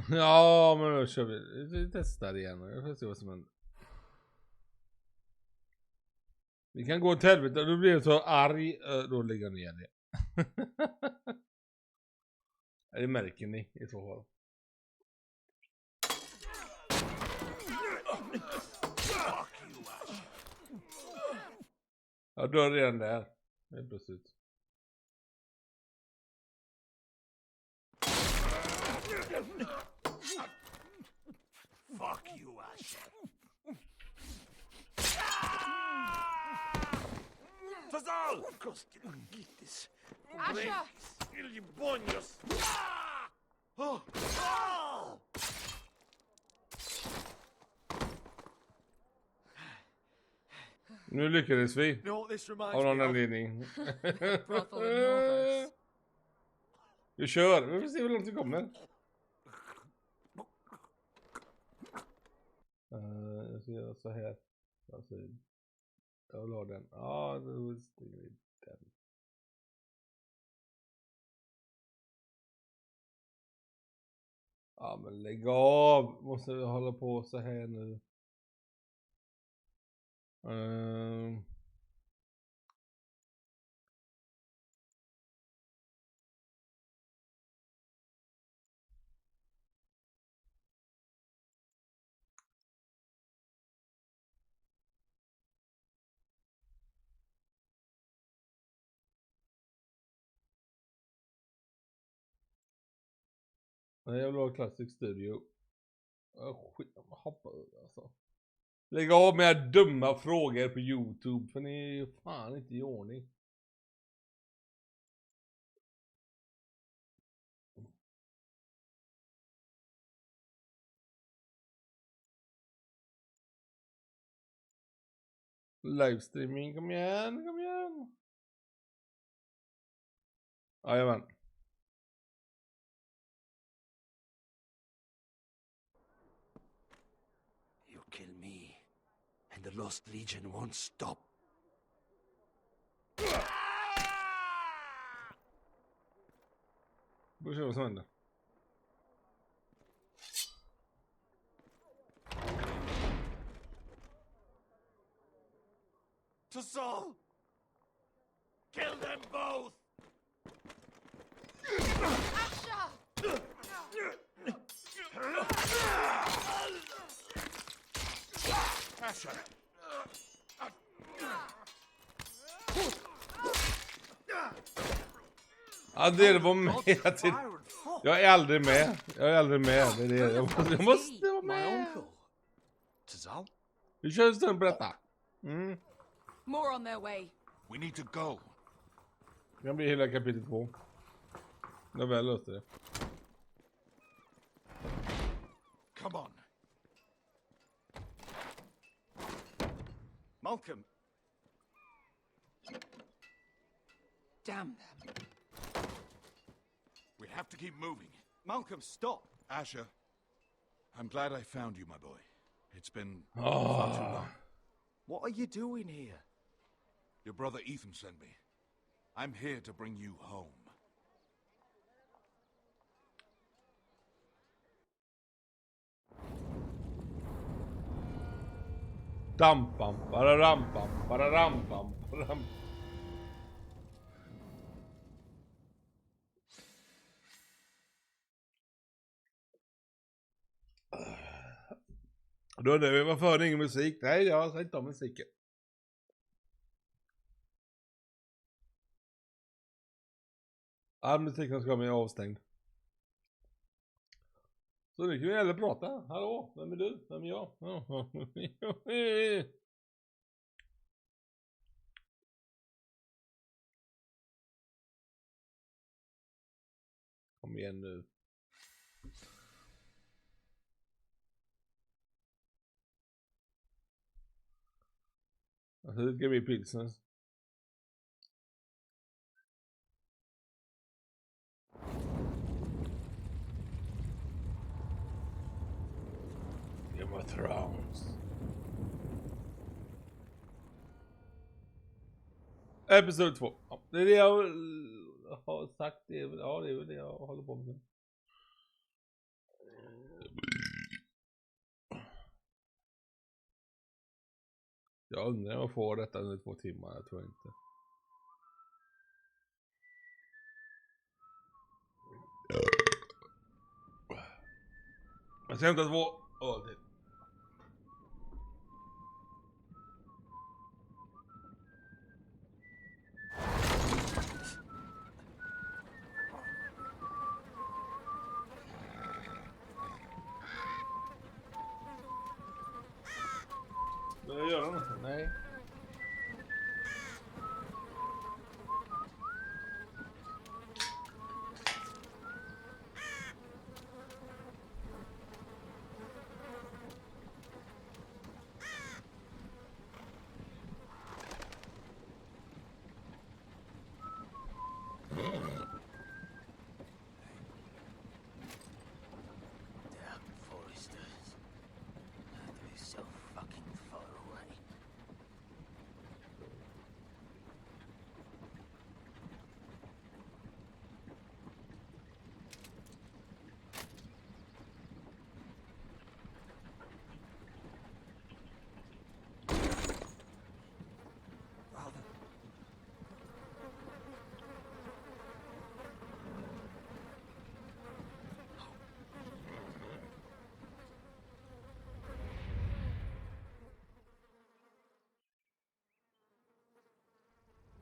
Ja, men då kör vi testar igen. Jag får se vad som händer. Vi kan gå till helvete. Då blir jag så arg. Då lägger jag ner det. Det märker ni i så fall. Jag dör redan där. Det är plötsligt. Fuck you, Asha. Säsong! Kostilagittis. Asha! Iljibonios. Nu lyckades vi. You know what this reminds Av någon me of? anledning. Brothel in Norfolk. Vi kör. Vi får se hur långt vi kommer. Jag ska göra så här. Alltså, jag la den. Ja, då stänger vi den. Ja, men lägg av. Måste vi hålla på så här nu. Nej, jag vill ha Classic Studio. Skit, hoppa över alltså. Lägg av med dumma frågor på YouTube, för ni är ju fan inte i ordning. Livestreaming, kom igen, kom igen. Jajamän. You kill me, and the Lost Legion won't stop. Då kör vi vad som händer. Säsong! Kill them both! Asha! Asha! Ja, det var med till. Jag är aldrig med. Jag är aldrig med. Det är det. Jag måste vara My med. uncle. Säsong? Vi kör en stund på detta. More on their way. We need to go. Det kan bli hela kapitel 2. Jag väl löste det. Come on. Malcolm. Damn them. We have to keep moving. Malcolm, stop. Asher, I'm glad I found you, my boy. It's been far too long. What are you doing here? Your brother Ethan sent me. I'm here to bring you home. Dampam, bararampam, bararampam, bararam. Då undrar vi, varför hör ni ingen musik? Nej, jag säger inte om musiken. All musiken ska vara avstängd. Så nu kan vi heller prata. Hallå, vem är du? Vem är jag? Kom igen nu. Hur ska vi pilsen? Game of Thrones. Episod 2. Ja, det är det jag har sagt. Ja, det är väl det jag håller på med. Jag undrar om jag får detta under 2 timmar, jag tror inte. Jag ska hämta 2 öl till. Vill jag göra något? Nej. Damn foresters. They're so fucking far away.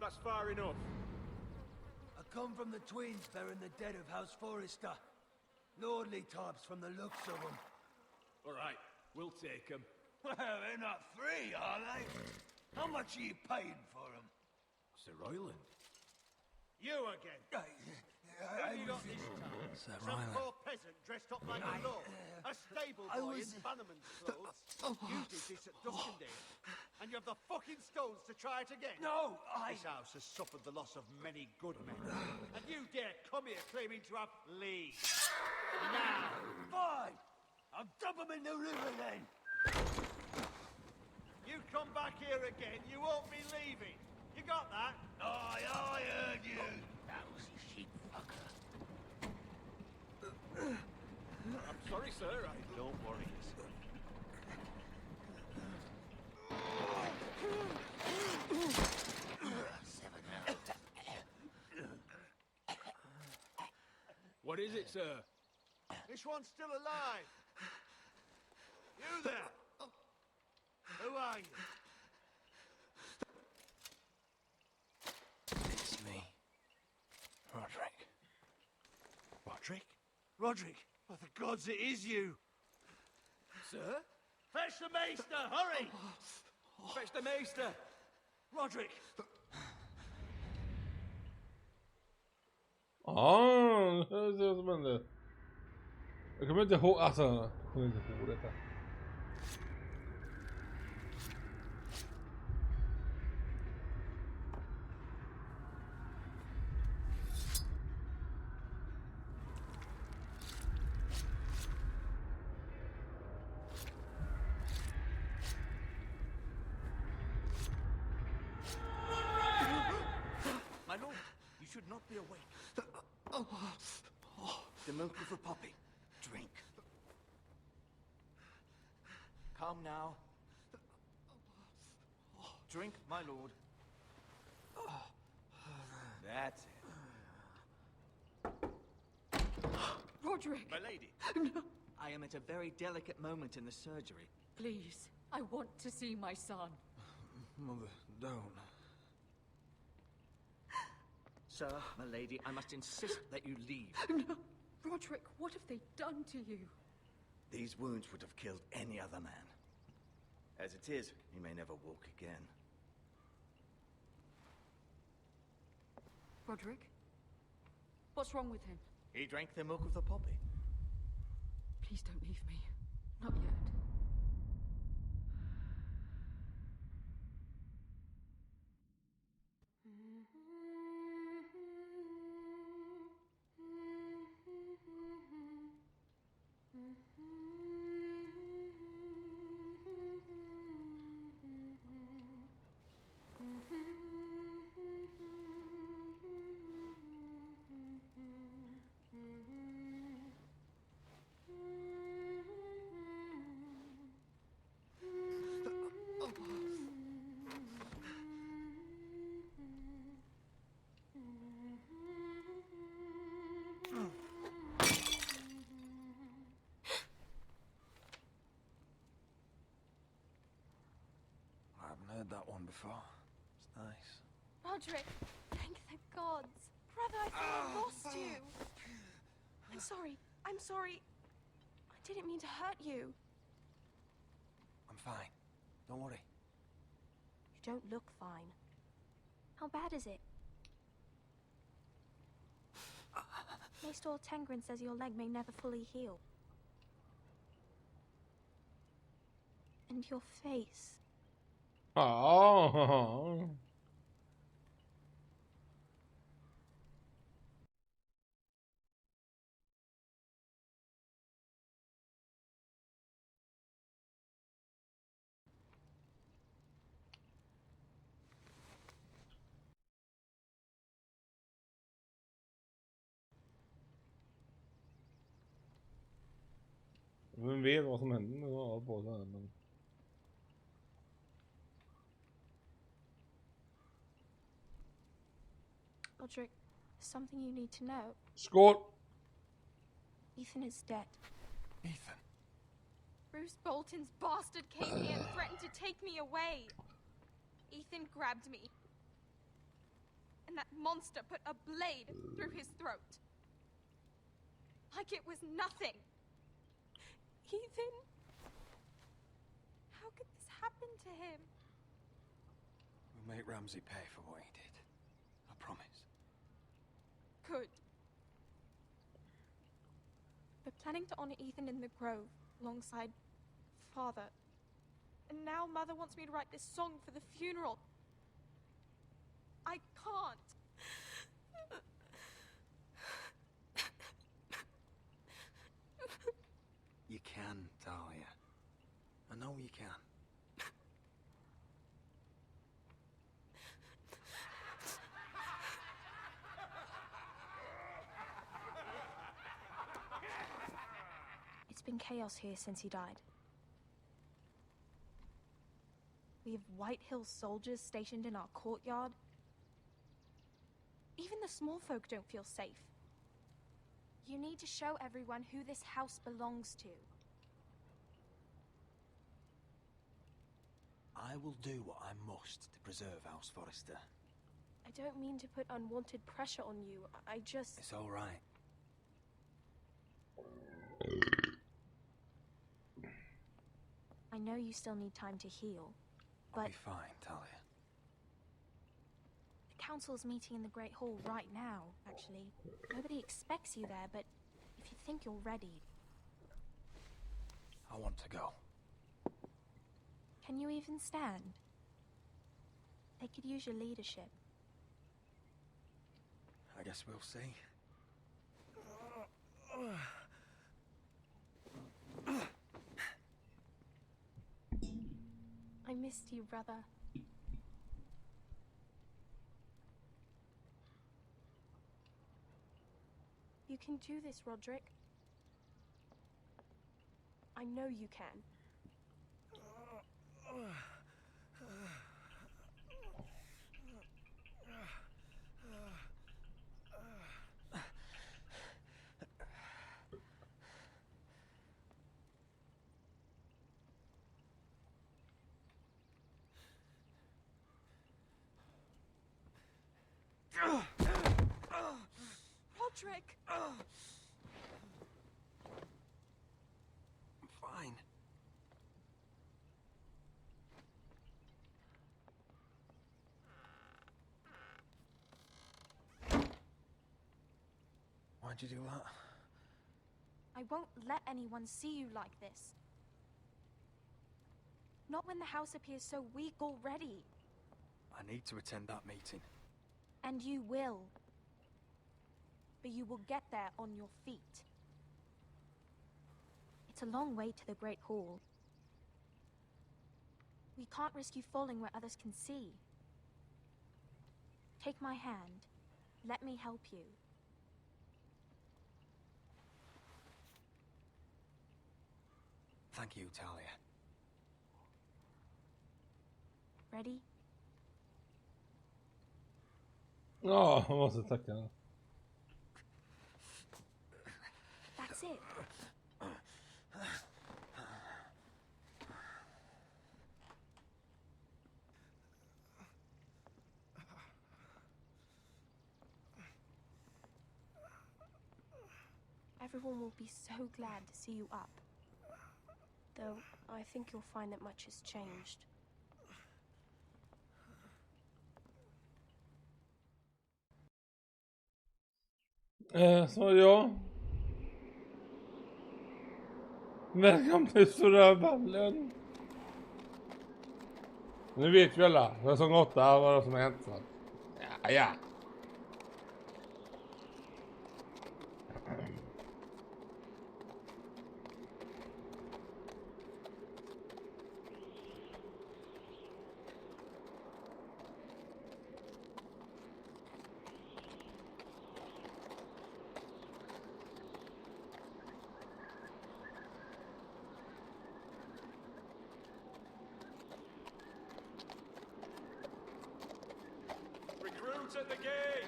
That's far enough. I come from the twins bearing the dead of House Forrester. Lordly types from the looks of them. All right, we'll take them. Well, they're not free, are they? How much are you paying for them? Sir Royland. You again? Who you got this time? Sir Some poor peasant dressed up like a lord. A stable boy in Bannerman's clothes. You did this at Duskendale. And you have the fucking stones to try it again? No, This house has suffered the loss of many good men. And you dare come here claiming to have leave. Now! Fine! I'll dump them in the river then! You come back here again, you won't be leaving. You got that? Aye, I heard you! Lousy sheep fucker. I'm sorry, sir. Don't worry. What is it, sir? This one's still alive. You there? Who are you? It's me. Roderick. Roderick? Roderick? Oh, for gods, it is you. Sir? Fetch the maester, hurry! Fetch the maester. Roderick! Det är som hände. Jag kommer inte ihåg, alltså, jag kommer inte ihåg detta. My lord, you should not be awake. The milk of the poppy. Drink. Calm now. Drink, my lord. That's it. Roderick, My lady. I am at a very delicate moment in the surgery. please. I want to see my son. Mother, don't. Sir, my lady, I must insist that you leave. No. Roderick, what have they done to you? These wounds would have killed any other man. As it is, he may never walk again. Roderick? What's wrong with him? He drank the milk of the poppy. Please don't leave me. Not yet. before. It's nice. Roderick, thank the gods. Brother, I thought I lost you. I'm sorry. I'm sorry. I didn't mean to hurt you. I'm fine. Don't worry. You don't look fine. How bad is it? Maester Tengrin says your leg may never fully heal. And your face. Oh. Vem vet vad som händer när jag har på så här, men... Roderick, something you need to know. Skål! Ethan is dead. Ethan. Bruce Bolton's bastard came here and threatened to take me away. Ethan grabbed me. And that monster put a blade through his throat. Like it was nothing. Ethan? How could this happen to him? We'll make Ramsay pay for what he did. I promise. Good. We're planning to honor Ethan in the grove, alongside Father. And now Mother wants me to write this song for the funeral. I can't. You can, Talia. I know you can. It's been chaos here since he died. We have White Hill soldiers stationed in our courtyard. Even the small folk don't feel safe. You need to show everyone who this house belongs to. I will do what I must to preserve House Forrester. I don't mean to put unwanted pressure on you. I just... It's all right. I know you still need time to heal, I'll but be fine, Talia. the council's meeting in the Great Hall right now, actually. Nobody expects you there, but if you think you're ready... I want to go. Can you even stand? They could use your leadership. I guess we'll see. I missed you, brother. You can do this, Roderick. I know you can. Roderick! I'm fine. Why'd you do that? I won't let anyone see you like this. Not when the house appears so weak already. I need to attend that meeting. And you will. But you will get there on your feet. It's a long way to the Great Hall. We can't risk you falling where others can see. Take my hand. Let me help you. Thank you, Talia. Ready? Ja, jag måste tacka. That's it. everyone will be so glad to see you up. Though I think you'll find that much has changed. Så ja. Välkommen till Stora Vallen. Nu vet vi alla, säsong 8 vad som har hänt. Så. Ja. Recruits at the gate!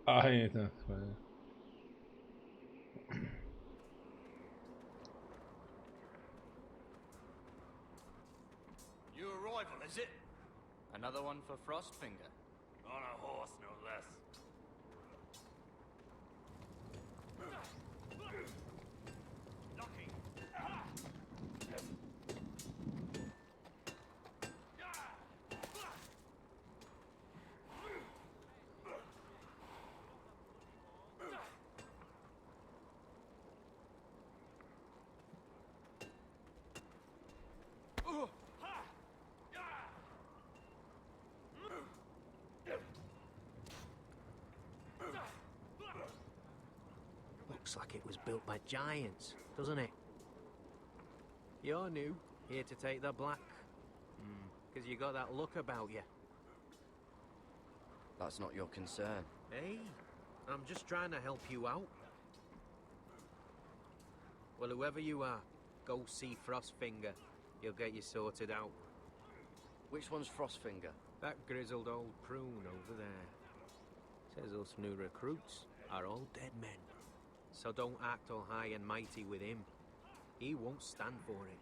Aj, det. New arrival, is it? Another one for Frostfinger. On a horse, no less. Lucky. Looks like it was built by giants, doesn't it? You're new, here to take the black. 'Cause you got that look about you. That's not your concern. Hey, I'm just trying to help you out. Well, whoever you are, go see Frostfinger. He'll get you sorted out. Which one's Frostfinger? That grizzled old prune over there. Says us new recruits are all dead men. So don't act all high and mighty with him. He won't stand for it.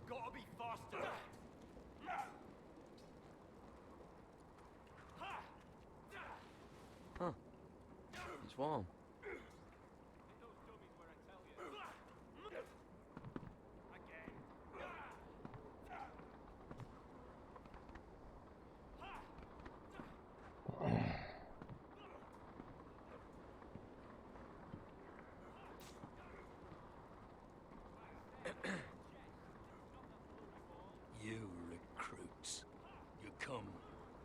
Gotta be faster! Huh. It's warm. You recruits. You come,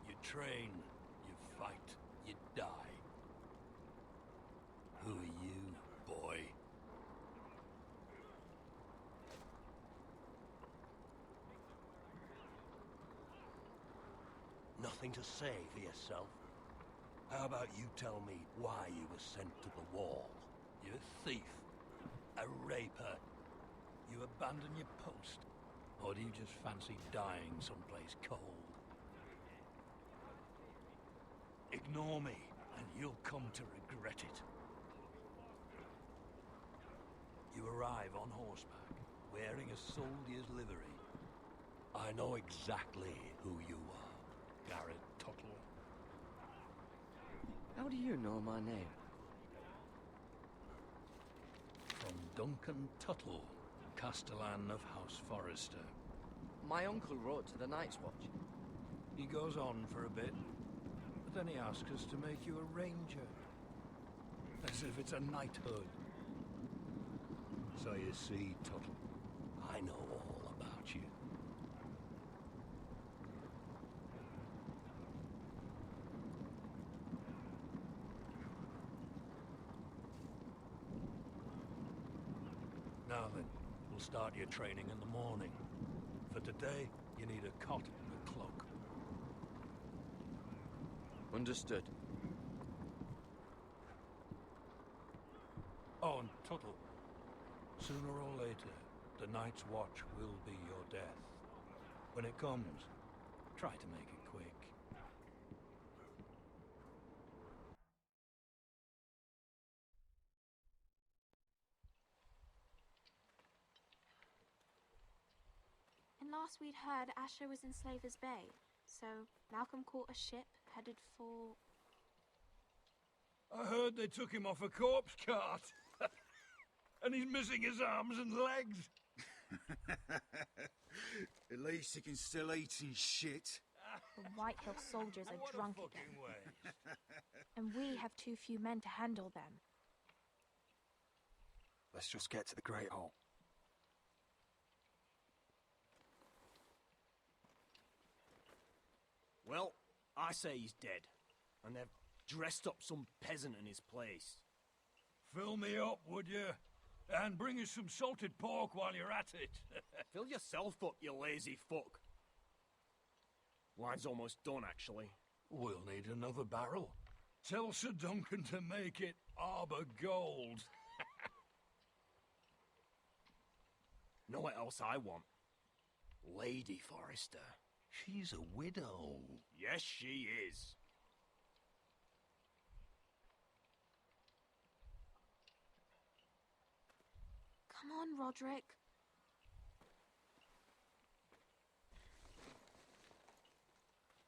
you train, you fight, you die. Who are you, boy? Nothing to say for yourself? How about you tell me why you were sent to the wall? You're a thief, a raper. You abandon your post, or do you just fancy dying someplace cold? Ignore me, and you'll come to regret it. You arrive on horseback, wearing a soldier's livery. I know exactly who you are, Garrett Tuttle. How do you know my name? From Duncan Tuttle, Castellan of House Forrester. My uncle wrote to the Night's Watch. He goes on for a bit, but then he asks us to make you a ranger. As if it's a knighthood. So you see, Tuttle, I know all about you. Now then, we'll start your training in the morning. For today, you need a cot and a cloak. Understood. Oh, and Tuttle, sooner or later, the Night's Watch will be your death. When it comes, try to make it quick. And last we'd heard, Asher was in Slaver's Bay. So Malcolm caught a ship headed for... I heard they took him off a corpse cart. And he's missing his arms and legs. At least he can still eat and shit. The White Hill soldiers What are a drunk fucking again. waste. And we have too few men to handle them. Let's just get to the Great Hall. Well, I say he's dead. And they've dressed up some peasant in his place. Fill me up, would you? And bring us some salted pork while you're at it. Fill yourself up, you lazy fuck. Wine's almost done, actually. We'll need another barrel. Tell Sir Duncan to make it Arbor Gold. Know what else I want? Lady Forrester. She's a widow. Yes, she is. Come on, Roderick.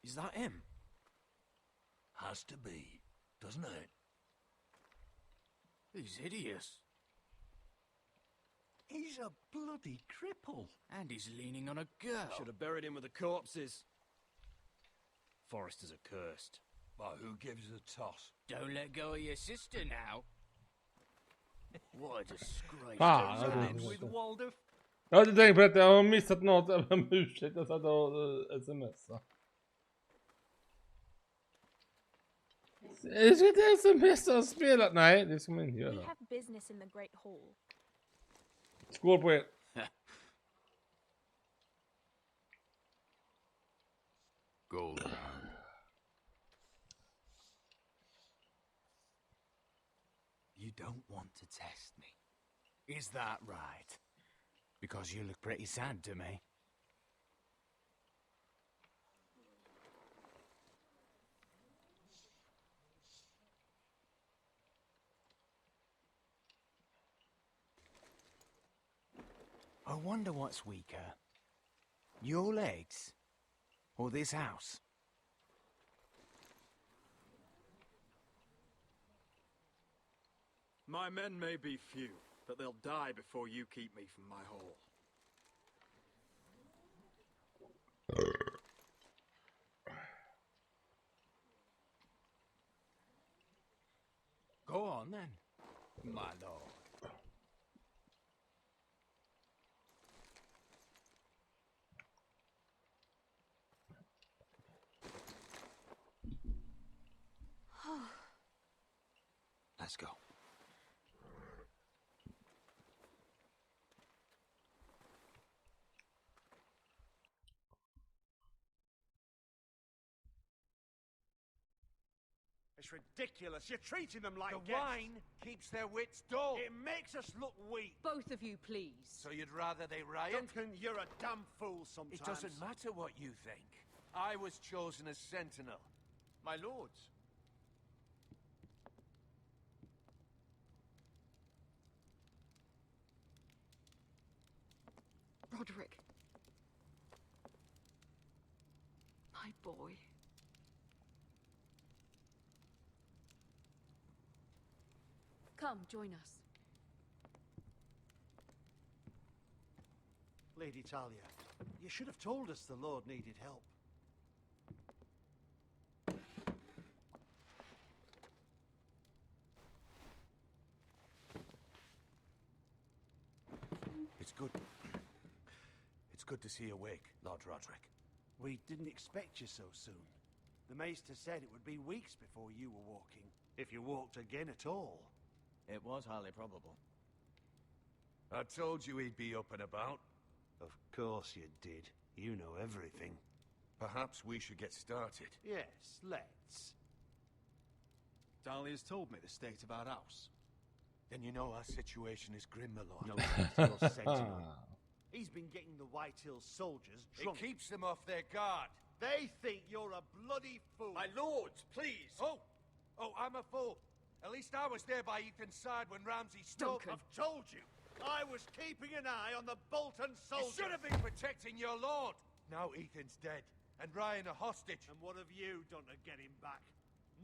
Is that him? Has to be, doesn't it? He's hideous. He's a bloody cripple. And he's leaning on a girl. Should have buried him with the corpses. Forrester's accursed. But who gives a toss? Don't let go of your sister now. What a disgrace. Fan, to jag live vet with inte. Waldorf. Jag har inte tänkt på detta, jag har missat något. Jag ber om ursäkt, jag satt och smsade. Jag ska inte smsa och spela. Nej, det ska man inte We göra. have business in the Great Hall. Skål på er. Gold. You don't want to test me. Is that right? Because you look pretty sad to me. I wonder what's weaker. Your legs? Or this house? My men may be few, but they'll die before you keep me from my hall. Go on then, my lord. Let's go. It's ridiculous. You're treating them like The guests. wine keeps their wits dull. It makes us look weak. Both of you, please. So you'd rather they riot? Duncan, you're a damn fool sometimes. It doesn't matter what you think. I was chosen as sentinel. My lords. Roderick. My boy. Come, join us. Lady Talia, you should have told us the Lord needed help. good. It's good to see you awake, Lord Roderick. We didn't expect you so soon. The Maester said it would be weeks before you were walking, if you walked again at all. It was highly probable. I told you he'd be up and about. Of course you did. You know everything. Perhaps we should get started. Yes, let's. Dahlia's told me the state of our house. Then you know our situation is grim, my lord. No, White Hill Sentinel. He's been getting the White Hill soldiers drunk. It keeps them off their guard. They think you're a bloody fool. My lords, please. Oh, I'm a fool. At least I was there by Ethan's side when Ramsay stole. I've told you. I was keeping an eye on the Bolton soldiers. You should have been protecting your lord. Now Ethan's dead, and Ryan a hostage. And what have you done to get him back?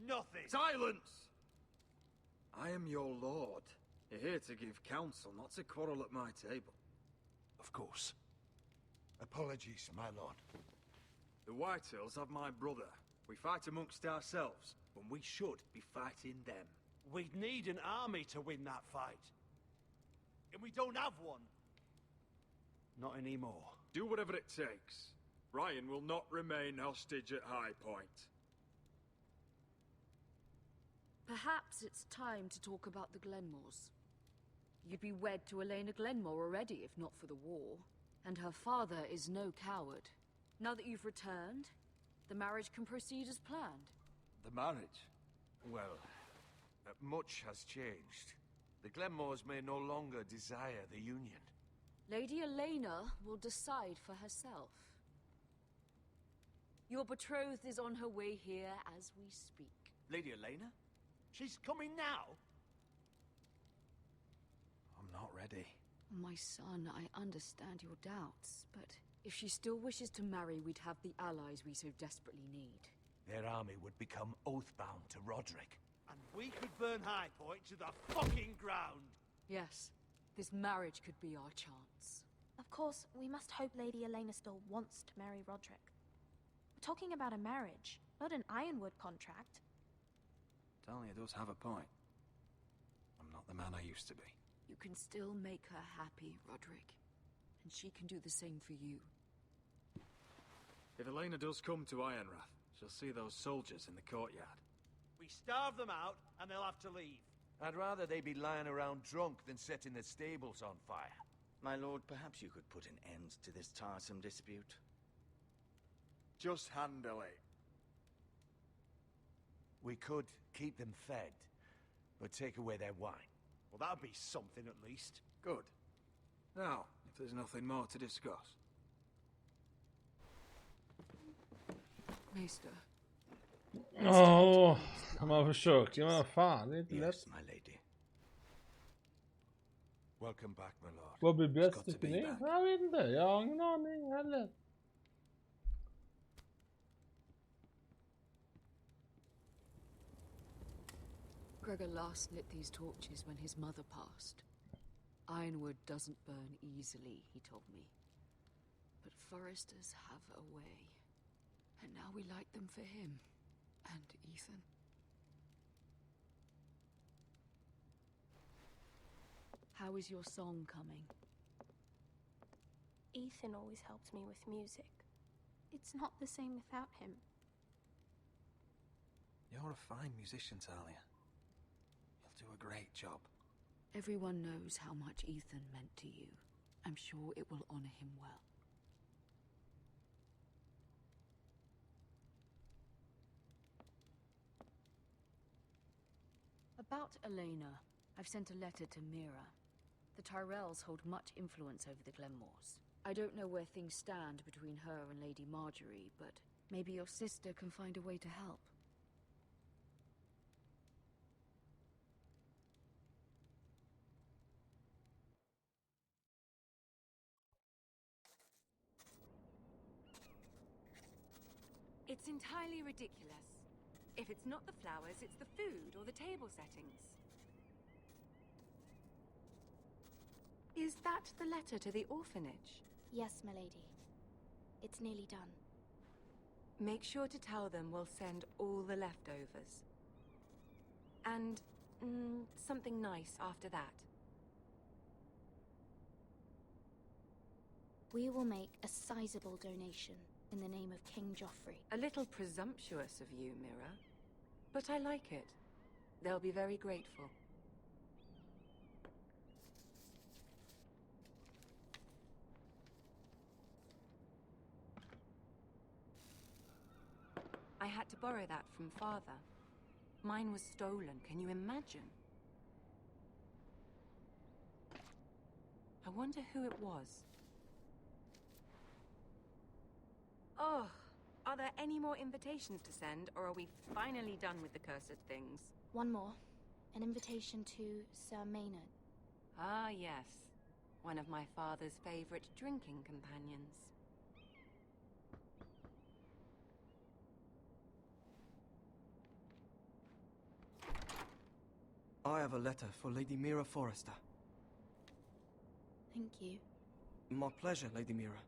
Nothing. Silence! I am your lord. You're here to give counsel, not to quarrel at my table. Of course. Apologies, my lord. The Whitehills have my brother. We fight amongst ourselves, when we should be fighting them. We'd need an army to win that fight. And we don't have one. Not anymore. Do whatever it takes. Ryan will not remain hostage at High Point. Perhaps it's time to talk about the Glenmores. You'd be wed to Elena Glenmore already, if not for the war. And her father is no coward. Now that you've returned, the marriage can proceed as planned. The marriage? Well, much has changed. The Glenmores may no longer desire the union. Lady Elena will decide for herself. Your betrothed is on her way here as we speak. Lady Elena? She's coming now? I'm not ready. My son, I understand your doubts, but if she still wishes to marry, we'd have the allies we so desperately need. Their army would become oath-bound to Roderick. And we could burn High Point to the fucking ground! Yes, this marriage could be our chance. Of course, we must hope Lady Elena still wants to marry Roderick. We're talking about a marriage, not an Ironwood contract. Dahlia does have a point. I'm not the man I used to be. You can still make her happy, Roderick. And she can do the same for you. If Elena does come to Ironrath, she'll see those soldiers in the courtyard. We starve them out, and they'll have to leave. I'd rather they be lying around drunk than setting the stables on fire. My lord, perhaps you could put an end to this tiresome dispute. Just handle it. We could keep them fed, but take away their wine. Well, that'd be something at least. Good. Now, if there's nothing more to discuss. Maester. Man försöker, men vad fan, det är inte lätt. Yes, my lady. Welcome back, my lord. Vad blir bäst tycker ni? Jag vet inte, jag har ingen aning heller. Gregor last lit these torches when his mother passed. Ironwood doesn't burn easily, he told me. But foresters have a way. And now we light them for him. And Ethan. How is your song coming? Ethan always helped me with music. It's not the same without him. You're a fine musician, Talia. You'll do a great job. Everyone knows how much Ethan meant to you. I'm sure it will honor him well. About Elena, I've sent a letter to Mira. The Tyrells hold much influence over the Glenmores. I don't know where things stand between her and Lady Marjorie, but maybe your sister can find a way to help. It's entirely ridiculous. If it's not the flowers, it's the food or the table settings. Is that the letter to the orphanage? Yes, my lady. It's nearly done. Make sure to tell them we'll send all the leftovers. And something nice after that. We will make a sizable donation in the name of King Joffrey. A little presumptuous of you, Mira. But I like it. They'll be very grateful. I had to borrow that from Father. Mine was stolen, can you imagine? I wonder who it was. Oh, are there any more invitations to send, or are we finally done with the cursed things? One more. An invitation to Sir Maynard. Ah, yes. One of my father's favorite drinking companions. I have a letter for Lady Mira Forrester. Thank you. My pleasure, Lady Mira.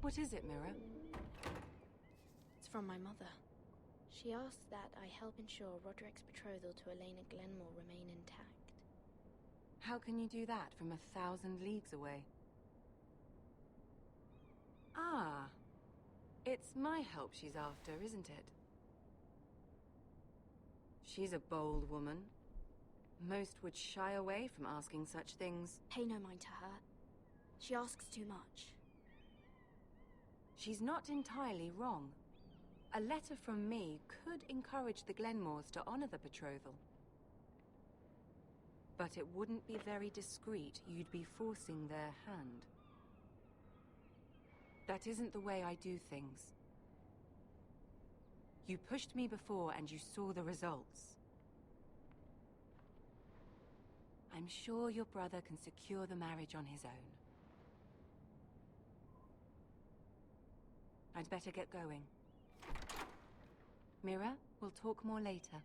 What is it, Mira? It's from my mother. She asks that I help ensure Roderick's betrothal to Elena Glenmore remain intact. How can you do that from 1,000 leagues away? Ah, it's my help she's after, isn't it? She's a bold woman. Most would shy away from asking such things. Pay no mind to her. She asks too much. She's not entirely wrong. A letter from me could encourage the Glenmores to honor the betrothal. But it wouldn't be very discreet. You'd be forcing their hand. That isn't the way I do things. You pushed me before and you saw the results. I'm sure your brother can secure the marriage on his own. I'd better get going. Mira, we'll talk more later.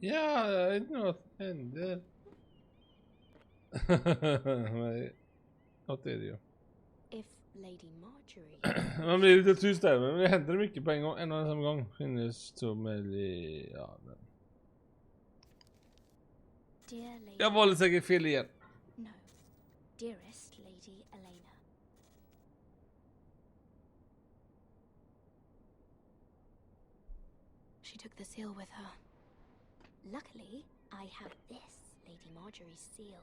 Ja, jag vet inte vad som händer. Nej, något är det ju. If Lady Marjorie... Man blir lite tyst där, men det händer mycket på en gång, en och samma gång. Finnes så med... Ja, men... Dear Lady... Jag valde säkert fel igen. No. Dearest Lady Elena. She took the seal with her. Luckily, I have this, Lady Marjorie's seal.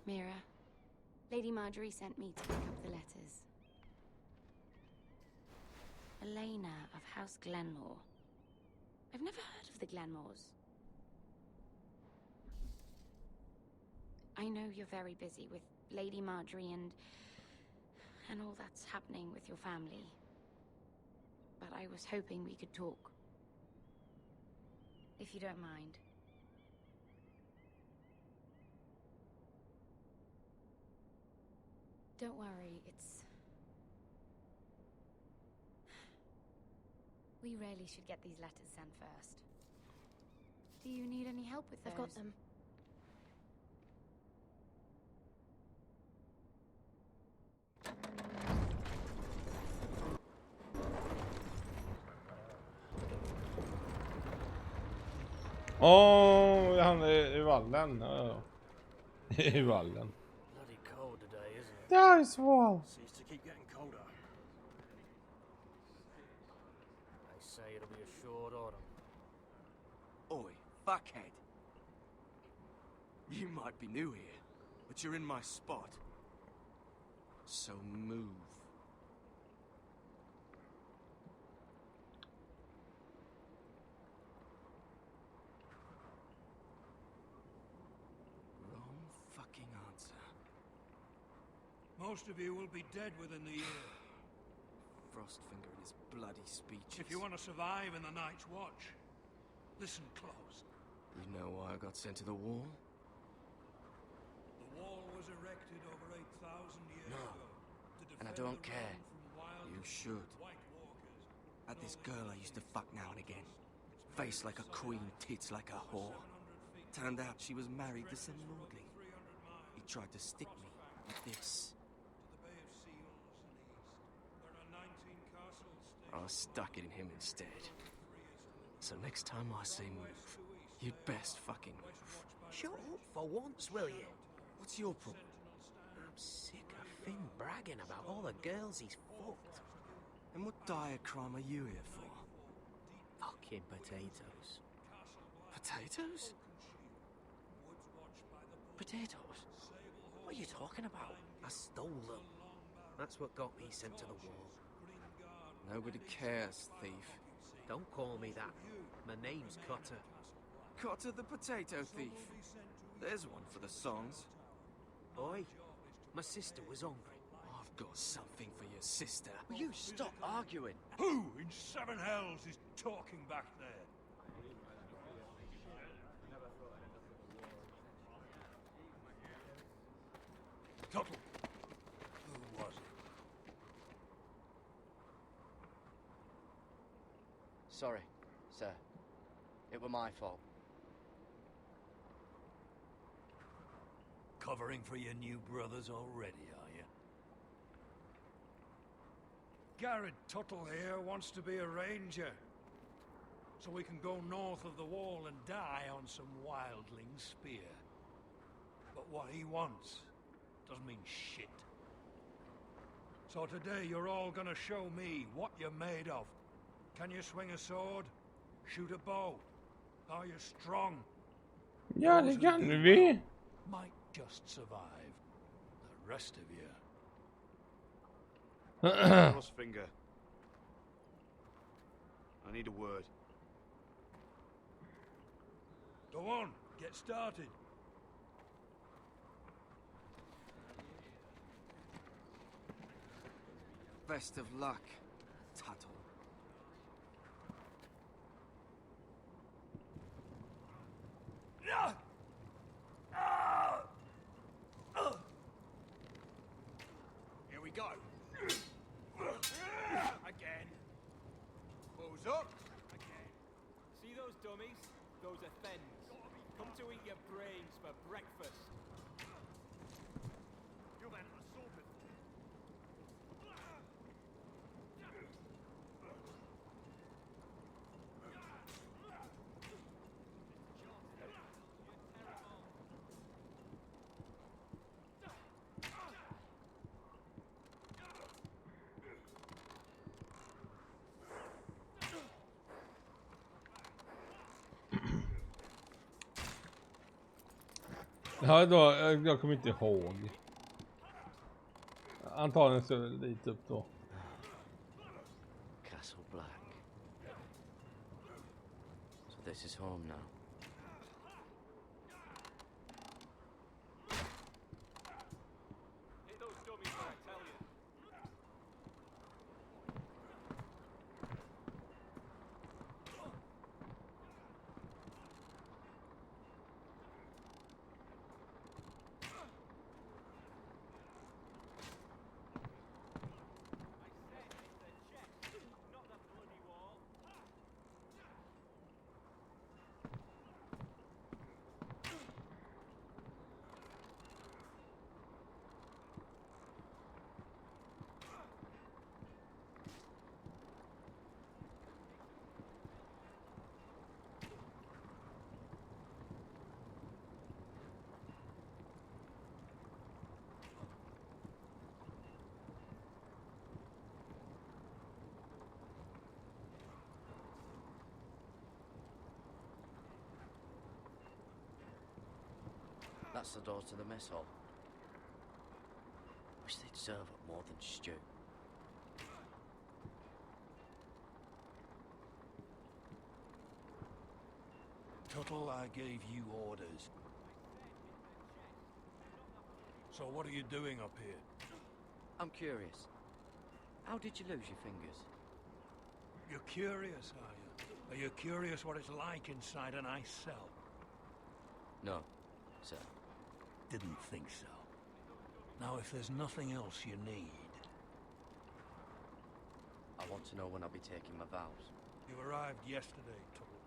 Mira, Lady Marjorie sent me to pick up the letters. Elena of House Glenmore. I've never heard of the Glenmores. I know you're very busy with Lady Marjorie and all that's happening with your family. But I was hoping we could talk. If you don't mind. Don't worry, it's... We really should get these letters sent first. Do you need any help with those? I've got them. Åh, han är i vallen. Ja. I vallen. Bloody cold today, isn't it? Nice wall. Seems to keep getting colder. They say it'll be a short autumn. Oi, fuckhead. You might be new here, but you're in my spot. So move. Most of you will be dead within the year. Frostfinger and his bloody speeches. If you want to survive in the Night's Watch, listen close. You know why I got sent to the wall? The wall was erected over 8,000 years No. ago. To And I defend don't the care. realm from wild You should. White Walkers. Had this girl I used to fuck now and again. Face like a queen, tits like a whore. Turned out she was married to some lordling. He tried to stick me with this. I stuck it in him instead. So next time I say move, you'd best fucking move. Shut up for once, will you? What's your problem? I'm sick of Finn bragging about all the girls he's fucked. And what dire crime are you here for? Fucking potatoes. Potatoes? Potatoes? What are you talking about? I stole them. That's what got me sent to the wall. Nobody cares, thief. Don't call me that. My name's Cotter. Cotter the potato thief. There's one for the songs. Boy, my sister was hungry. I've got something for your sister. Will you stop arguing? Who in seven hells is talking back there? Tuttle. Who was it? Sorry, sir. It were my fault. Covering for your new brothers already, are you? Garrett Tuttle here wants to be a ranger. So we can go north of the wall and die on some wildling spear. But what he wants doesn't mean shit. So today you're all gonna show me what you're made of. Can you swing a sword? Shoot a bow? Are you strong? Ja, det kan vi. Might just survive. The rest of you. Crossfinger. I need a word. Go on, get started. Best of luck, Tuttle. Here we go. Again. Who's up? Again. See those dummies? Those are thens. Come to eat your brains for breakfast. You've had an assault before. Ja, då, jag kommer inte ihåg. Antagligen så är det lite upp då. Castle Black. So this is home now. Hit those dummies when I tell you. That's the door to the mess hall. Wish they'd serve up more than stew. Tuttle, I gave you orders. So what are you doing up here? I'm curious. How did you lose your fingers? You're curious, are you? Are you curious what it's like inside an ice cell? No, sir. Didn't think so. Now, if there's nothing else you need... I want to know when I'll be taking my vows. You arrived yesterday, Tuttle.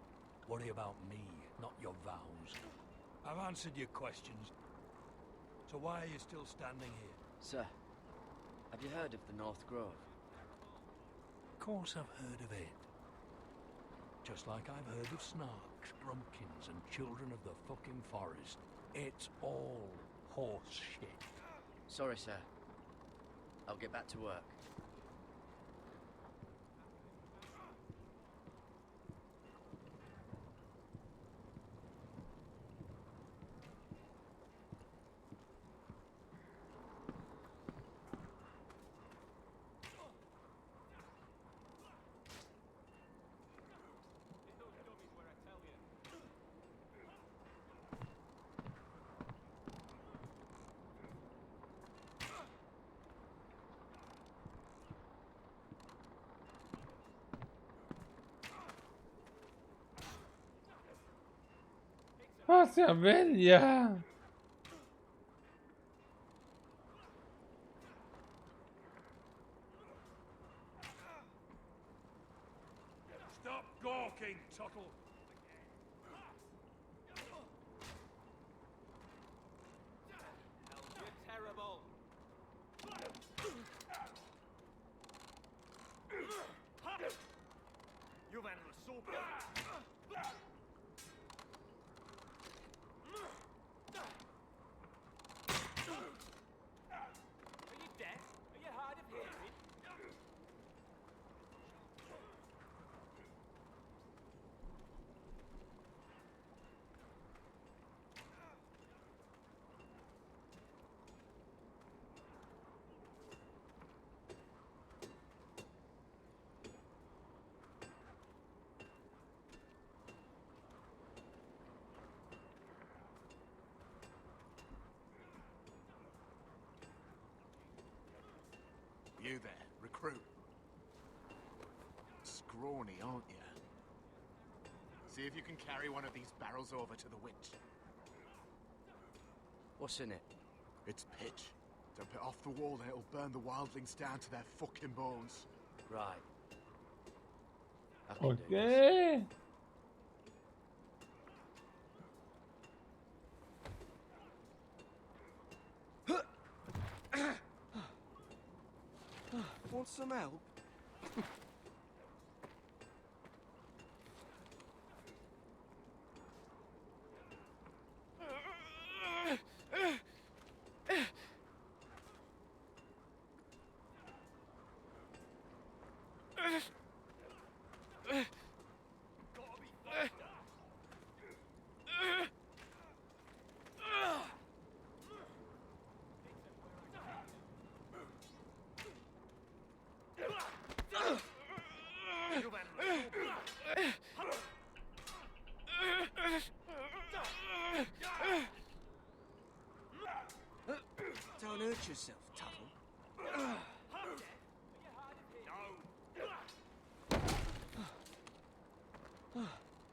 Worry about me, not your vows. I've answered your questions. So why are you still standing here? Sir, have you heard of the North Grove? Of course I've heard of it. Just like I've heard of snarks, grumpkins, and children of the fucking forest. It's all horse shit. Sorry, sir. I'll get back to work. Vad ska jag välja? Stop gawking, Tuttle! You're terrible. You've handled a sword blade. Are you deaf? Are you hard of hearing? You there, recruit. Scrawny, aren't you? See if you can carry one of these barrels over to the witch. What's in it? It's pitch. Dump it off the wall and it'll burn the wildlings down to their fucking bones. Right. I can do this. Okay. Want some help? Don't hurt yourself, Tuttle.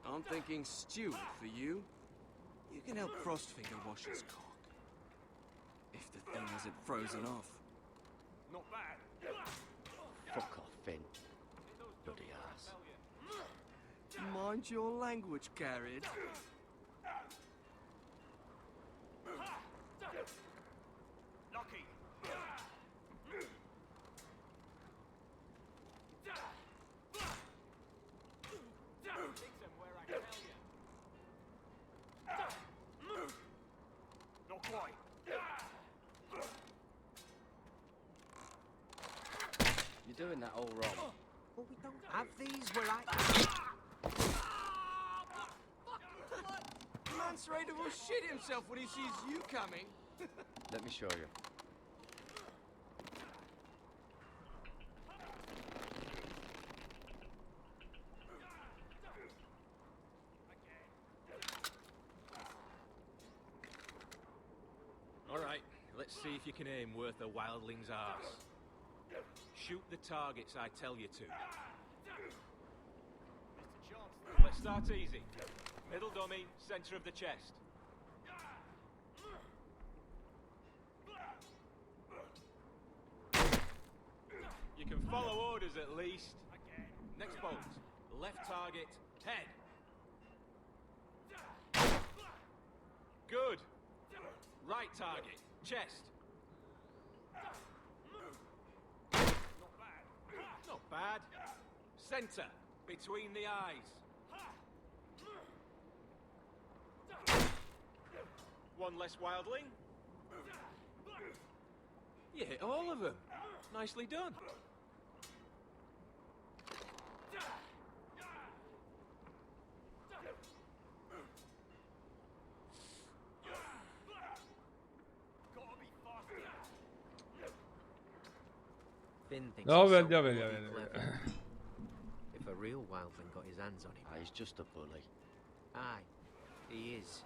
I'm thinking stew for you. You can help Frostfinger wash his cock. If the thing isn't frozen off. Not bad. Fuck off, Finn. Bloody ass. Mind your language, Garrett. Lucky. Not quite. You're doing that all wrong. Well, we don't have these where I... Man's ready to shit himself when he sees you coming. Let me show you. All right, let's See if you can aim worth a wildling's arse. Shoot the targets I tell you to. Let's start easy. Middle dummy, center of the chest. You can follow orders at least. Next bolt. Left target, head. Good. Right target, chest. Not bad. Center, between the eyes. One less wildling. You hit all of them. Nicely done. Finn thinks Jag he's vet, so jag vet, bloody jag vet. clever. If a real wildling got his hands on him. He's just a bully. Aye, he is.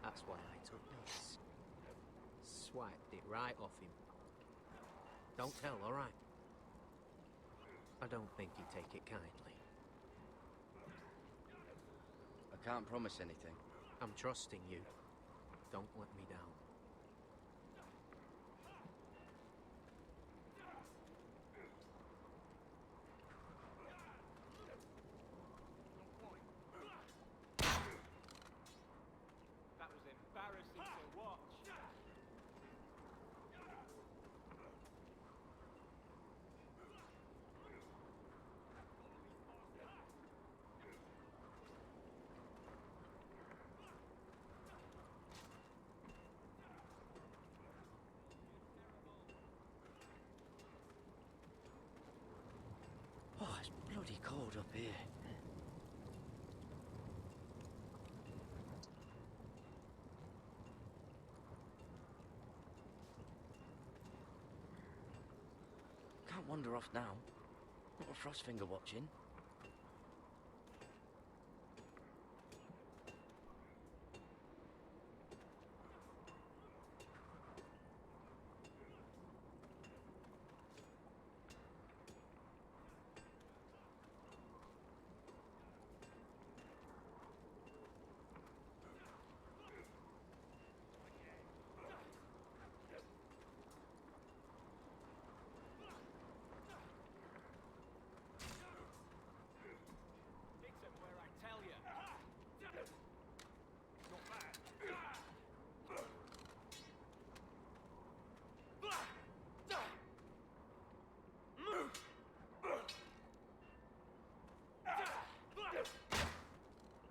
That's why I took this. Swiped it right off him. Don't tell, alright? I don't think he'd take it kindly. I can't promise anything. I'm trusting you. Don't let me down. That was embarrassing to watch. Oh, it's bloody cold up here. Can't wander off now. Not a Frostfinger watching. Hit him where I tell you. Not bad.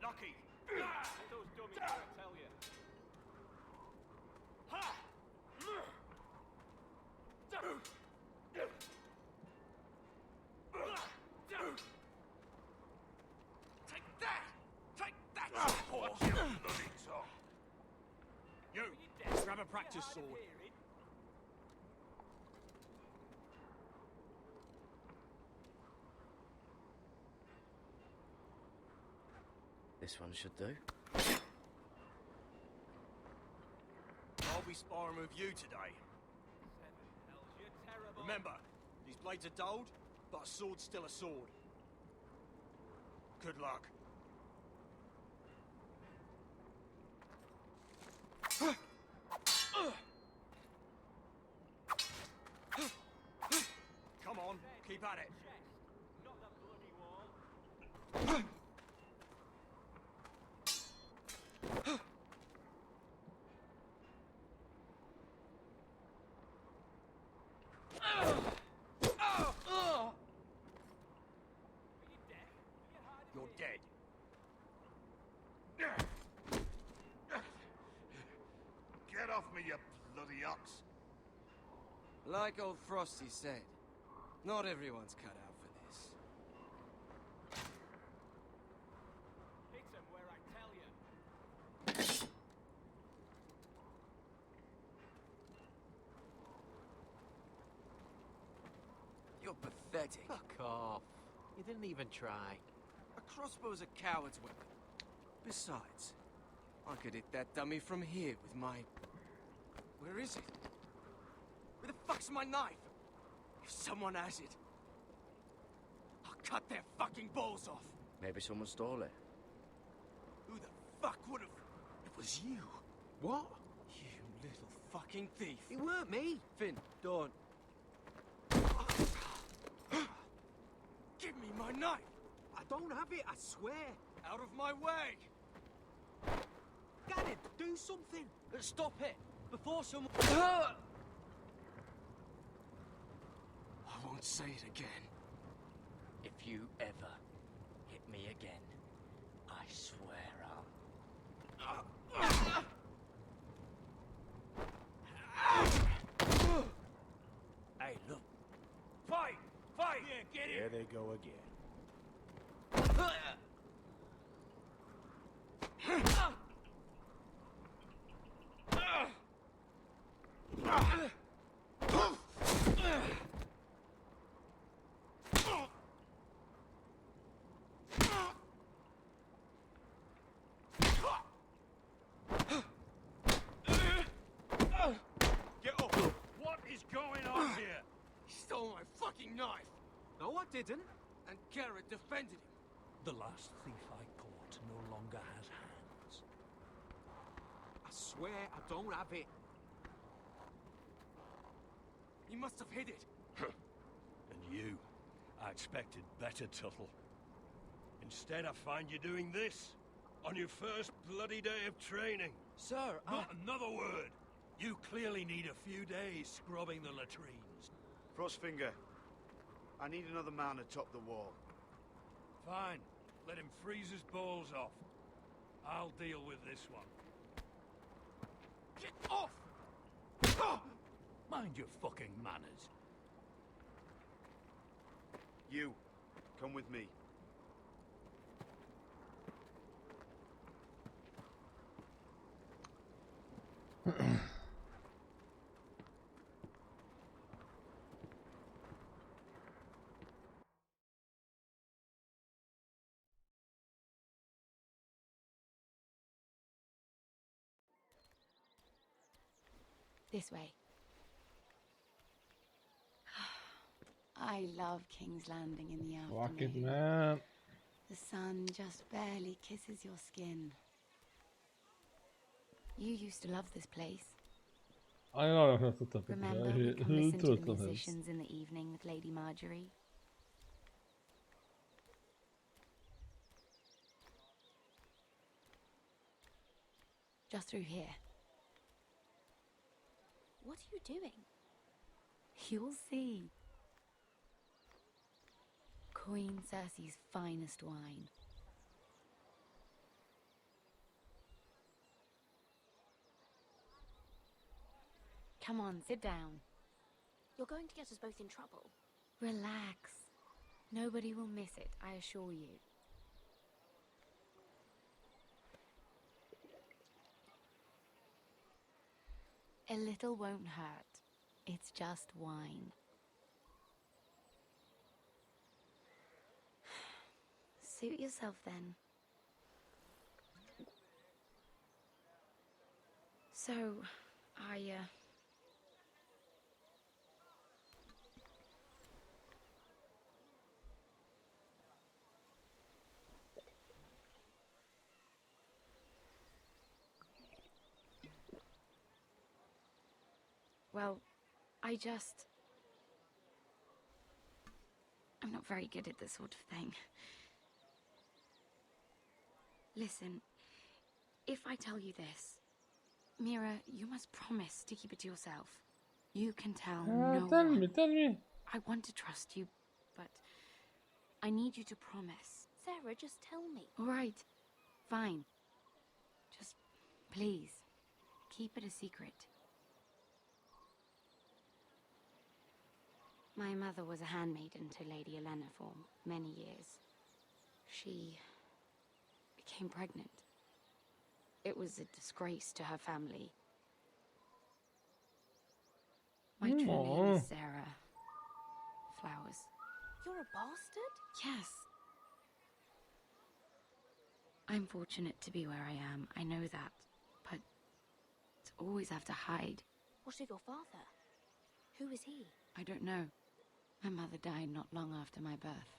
Lucky. Hit those dummies where I tell you. Take that! Take that! Watch your bloody tongue! You, grab a practice sword. This one should do. I'll be sparring with you today. You're terrible. Remember, these blades are dulled, but a sword's still a sword. Good luck. Come on, keep at it. Not the bloody wall. You're dead. Get off me, you bloody ox! Like old Frosty said, not everyone's cut out for this. Hit him where I tell you. You're pathetic. Fuck off. You didn't even try. A crossbow's a coward's weapon. Besides, I could hit that dummy from here with Where is it? Where the fuck's my knife? If someone has it, I'll cut their fucking balls off. Maybe someone stole it. Who the fuck would have? It was you. What? You little fucking thief. It weren't me. Finn, don't. Give me my knife. I don't have it, I swear. Out of my way. Gannon, do something. Stop it before someone. Ah! I won't say it again. If you ever hit me again, I swear Hey, look. Fight! Fight! Yeah, get it! There they go again. Get up! What is going on here? He stole my fucking knife. No, I didn't. And Garrett defended him. The last thief I caught no longer has hands. I swear I don't have it. He must have hid it. And you, I expected better, Tuttle. Instead, I find you doing this on your first bloody day of training. Sir, Not another word. You clearly need a few days scrubbing the latrines. Frostfinger, I need another man atop the wall. Fine. Let him freeze his balls off. I'll deal with this one. Get off! Mind your fucking manners. You, come with me. This way. I love King's Landing in the afternoon. Fuck it, man. The sun just barely kisses your skin. You used to love this place. I know jag har suttit på Remember, det. we'd come Hur listen to trött the som helst. musicians in the evening with Lady Marjorie. Just through here. What are you doing? You'll see. Queen Cersei's finest wine. Come on, sit down. You're going to get us both in trouble. Relax. Nobody will miss it, I assure you. A little won't hurt. It's just wine. Suit yourself then. So, well, I'm not very good at this sort of thing. Listen, if I tell you this, Mira, you must promise to keep it to yourself. You can tell no Tell one. me. I want to trust you, but I need you to promise. Sarah, just tell me. All right, fine. Just please, keep it a secret. My mother was a handmaiden to Lady Olenna for many years. She became pregnant. It was a disgrace to her family. My true name is Sarah Flowers. You're a bastard? Yes. I'm fortunate to be where I am, I know that. But to always have to hide What of your father? Who is he? I don't know. My mother died not long after my birth.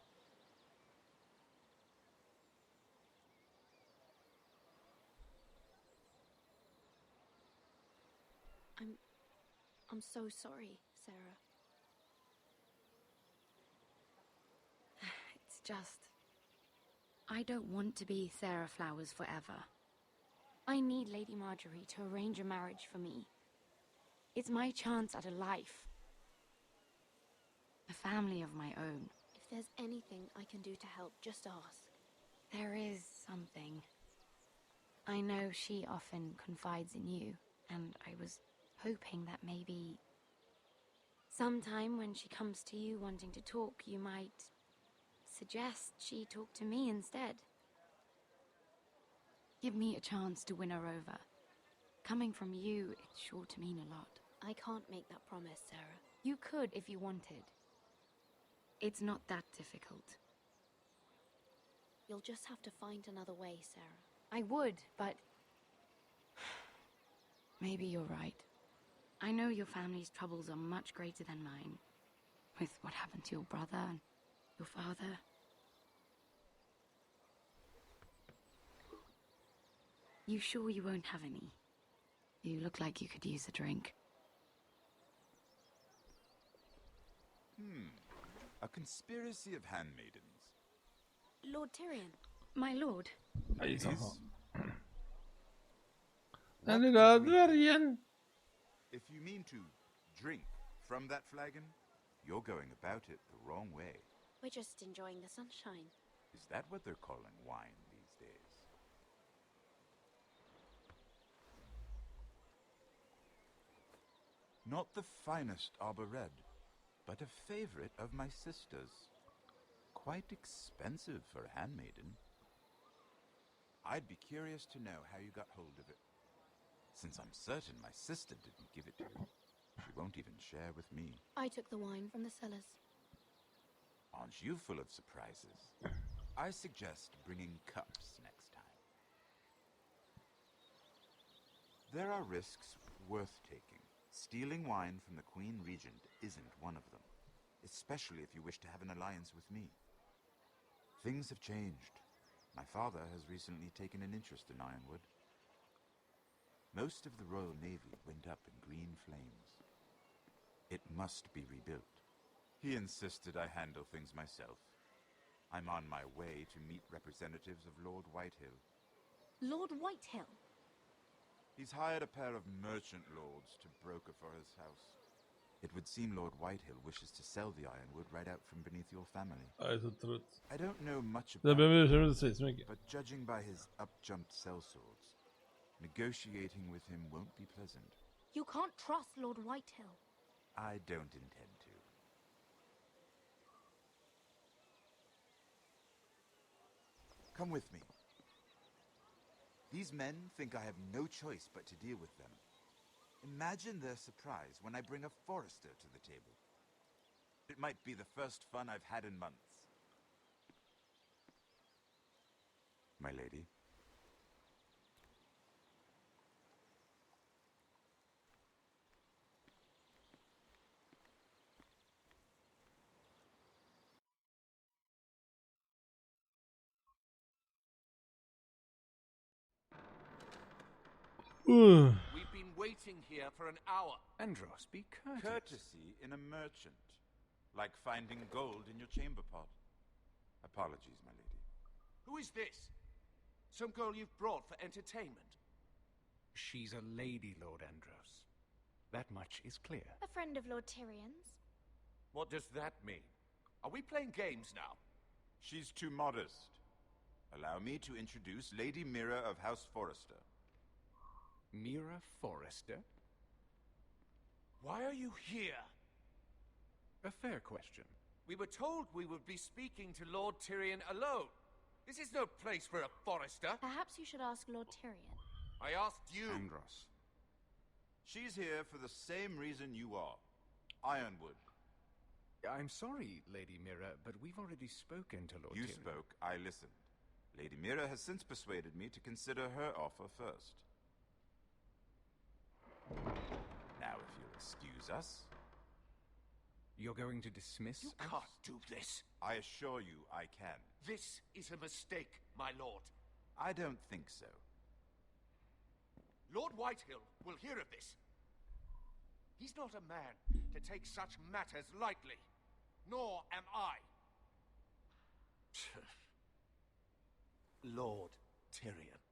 I'm so sorry, Sarah. It's just... I don't want to be Sarah Flowers forever. I need Lady Marjorie to arrange a marriage for me. It's my chance at a life. A family of my own. If there's anything I can do to help, just ask. There is something. I know she often confides in you, and I was hoping that maybe sometime when she comes to you wanting to talk, you might suggest she talk to me instead. Give me a chance to win her over. Coming from you, it's sure to mean a lot. I can't make that promise, Sarah. You could if you wanted. It's not that difficult. You'll just have to find another way, Sarah. I would, but... maybe you're right. I know your family's troubles are much greater than mine. With what happened to your brother and your father. You sure you won't have any? You look like you could use a drink. A conspiracy of handmaidens. Lord Tyrion. My lord. Ladies, And it dvärgen. if you mean to drink from that flagon, you're going about it the wrong way. We're just enjoying the sunshine. Is that what they're calling wine these days? Not the finest arbor red, but a favorite of my sister's. Quite expensive for a handmaiden. I'd be curious to know how you got hold of it, since I'm certain my sister didn't give it to you. She won't even share with me. I took the wine from the cellars. Aren't you full of surprises? I suggest bringing cups next time. There are risks worth taking. Stealing wine from the Queen Regent isn't one of them, especially if you wish to have an alliance with me. Things have changed. My father has recently taken an interest in Ironwood. Most of the Royal Navy went up in green flames. It must be rebuilt. He insisted I handle things myself. I'm on my way to meet representatives of Lord Whitehill. Lord Whitehill? He's hired a pair of merchant lords to broker for his house. It would seem Lord Whitehill wishes to sell the Ironwood right out from beneath your family. Jag är så trött. I don't know much Det about behöver him, inte säga så mycket. but judging by his up-jumped sellswords, negotiating with him won't be pleasant. You can't trust Lord Whitehill. I don't intend to. Come with me. These men think I have no choice but to deal with them. Imagine their surprise when I bring a forester to the table. It might be the first fun I've had in months. My lady. We've been waiting here for an hour. Andros, be courteous. Courtesy in a merchant. Like finding gold in your chamber pot. Apologies, my lady. Who is this? Some girl you've brought for entertainment? She's a lady, Lord Andros. That much is clear. A friend of Lord Tyrion's. What does that mean? Are we playing games now? She's too modest. Allow me to introduce Lady Mira of House Forrester. Mira Forrester? Why are you here? A fair question. We were told we would be speaking to Lord Tyrion alone. This is no place for a forester. Perhaps you should ask Lord Tyrion. I asked you. Andros. She's here for the same reason you are. Ironwood. I'm sorry, Lady Mira, but we've already spoken to Lord You Tyrion. spoke, I listened. Lady Mira has since persuaded me to consider her offer first. Now, if you'll excuse us. You're going to dismiss You us? can't do this. I assure you I can. This is a mistake, my lord. I don't think so. Lord Whitehill will hear of this. He's not a man to take such matters lightly. Nor am I. Lord Tyrion.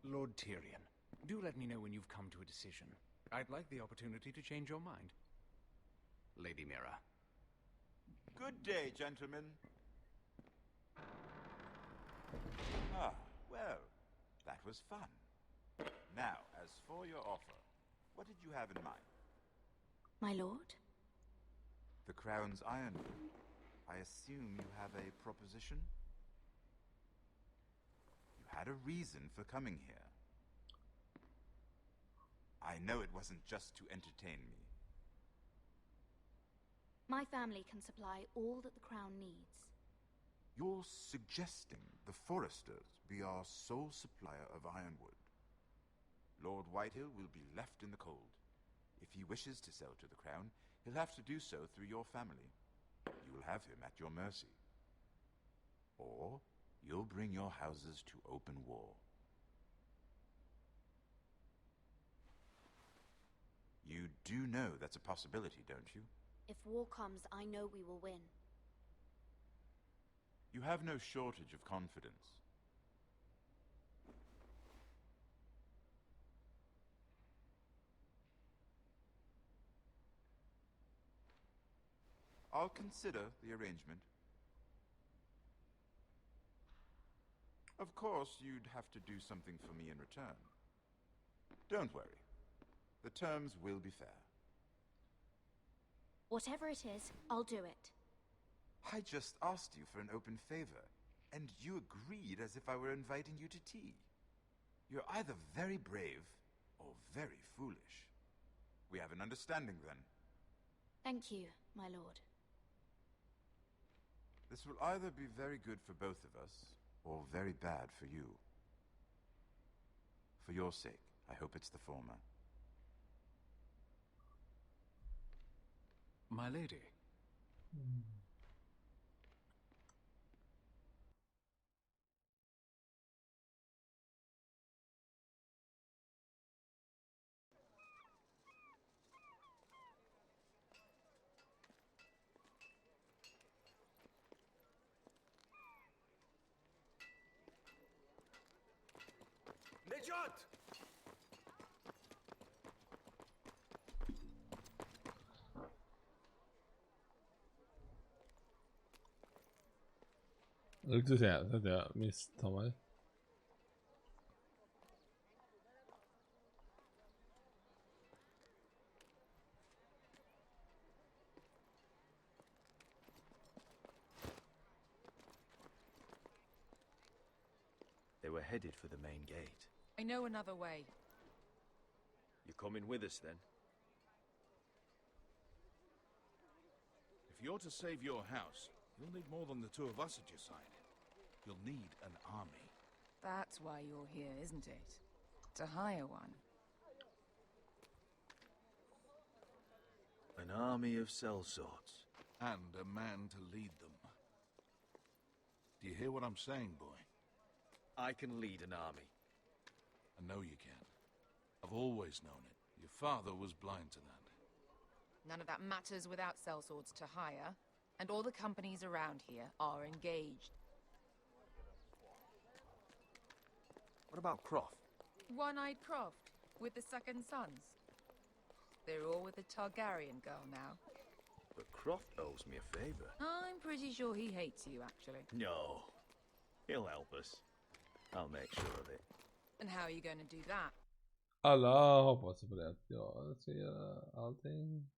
Lord Tyrion, do let me know when you've come to a decision. I'd like the opportunity to change your mind. Lady Mira. Good day, gentlemen. Ah, well, that was fun. Now, as for your offer, what did you have in mind? My lord? The Crown's Ironwood. I assume you have a proposition? You had a reason for coming here. I know it wasn't just to entertain me. My family can supply all that the Crown needs. You're suggesting the Foresters be our sole supplier of ironwood. Lord Whitehill will be left in the cold. If he wishes to sell to the Crown, he'll have to do so through your family. You'll have him at your mercy. Or you'll bring your houses to open war. You do know that's a possibility, don't you? If war comes, I know we will win. You have no shortage of confidence. I'll consider the arrangement. Of course, you'd have to do something for me in return. Don't worry. The terms will be fair. Whatever it is, I'll do it. I just asked you for an open favor, and you agreed as if I were inviting you to tea. You're either very brave or very foolish. We have an understanding then. Thank you, my lord. This will either be very good for both of us, or very bad for you. For your sake, I hope it's the former. My lady. Nejat! Jag ska säga så att jag misstar mig. They were headed for the main gate. I know another way. You coming with us then? If you're to save your house, you'll need more than the two of us at your side. You'll need an army. That's why you're here, isn't it? To hire one. An army of sellswords. And a man to lead them. Do you hear what I'm saying, boy? I can lead an army. I know you can. I've always known it. Your father was blind to that. None of that matters without sellswords to hire, and all the companies around here are engaged. What about Croft? One-eyed Croft, with the second sons. They're all with the Targaryen girl now. But Croft owes me a favor. I'm pretty sure he hates you, actually. No. He'll help us. I'll make sure of it. And how are you going to do that? Alla hoppas på det. Jag ska göra allting.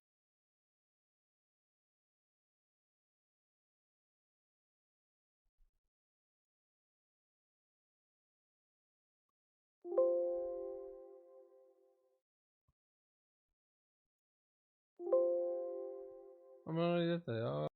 Ja, men detta, jag